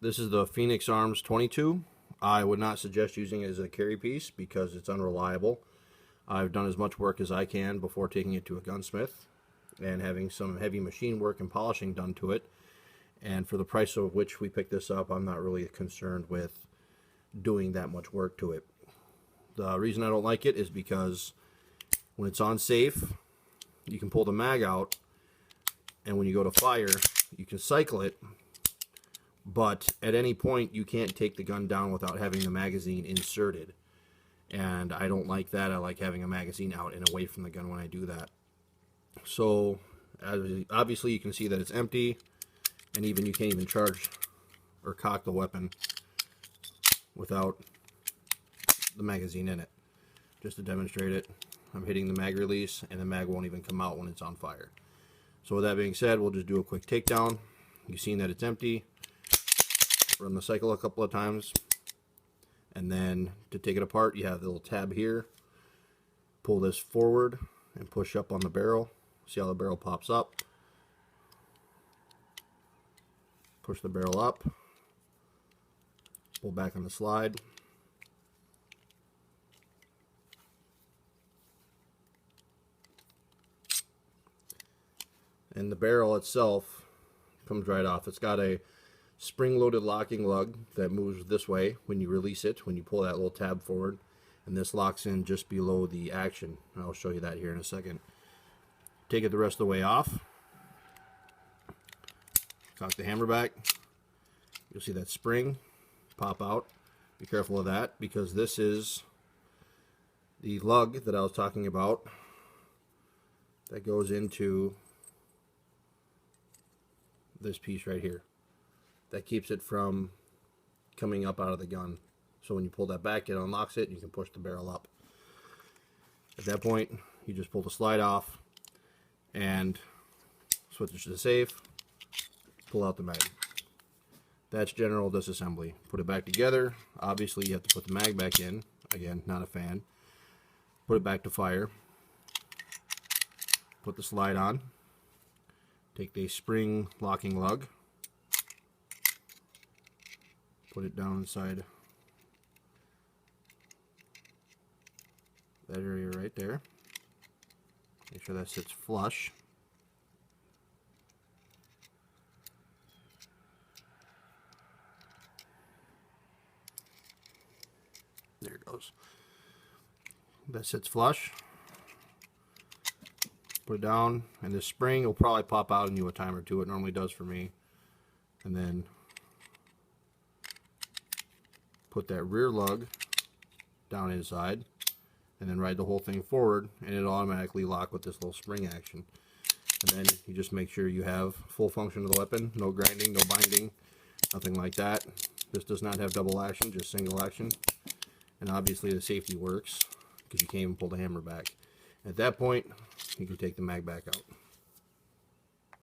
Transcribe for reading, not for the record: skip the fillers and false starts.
This is the Phoenix Arms 22. I would not suggest using it as a carry piece because it's unreliable. I've done as much work as I can before taking it to a gunsmith and having some heavy machine work and polishing done to it. And for the price of which we picked this up, I'm not really concerned with doing that much work to it. The reason I don't like it is because when it's on safe, you can pull the mag out, and when you go to fire, you can cycle it, but at any point you can't take the gun down without having the magazine inserted. And I don't like that. I like having a magazine out and away from the gun when I do that. So obviously you can see that it's empty, and even you can't even charge or cock the weapon without the magazine in it. Just to demonstrate it, I'm hitting the mag release and the mag won't even come out when it's on fire. So with that being said, we'll just do a quick takedown. You've seen that it's empty. Run the cycle a couple of times, and then to take it apart, you have the little tab here. Pull this forward and push up on the barrel. See how the barrel pops up? Push the barrel up. Pull back on the slide. And the barrel itself comes right off. It's got a spring-loaded locking lug that moves this way when you release it, when you pull that little tab forward, and this locks in just below the action. I'll show you that here in a second. Take it the rest of the way off. Cock the hammer back. You'll see that spring pop out. Be careful of that, because this is the lug that I was talking about that goes into this piece right here. That keeps it from coming up out of the gun. So when you pull that back, it unlocks it and you can push the barrel up. At that point, you just pull the slide off and switch it to safe, pull out the mag. That's general disassembly. Put it back together. Obviously you have to put the mag back in. Again, not a fan. Put it back to fire. Put the slide on. Take the spring locking lug. Put it down inside that area right there. Make sure that sits flush. There it goes. That sits flush. Put it down, and this spring will probably pop out in you a time or two. It normally does for me. And then put that rear lug down inside, and then ride the whole thing forward, and it'll automatically lock with this little spring action. And then you just make sure you have full function of the weapon, no grinding, no binding, nothing like that. This does not have double action, just single action. And obviously the safety works because you can't even pull the hammer back. At that point, you can take the mag back out.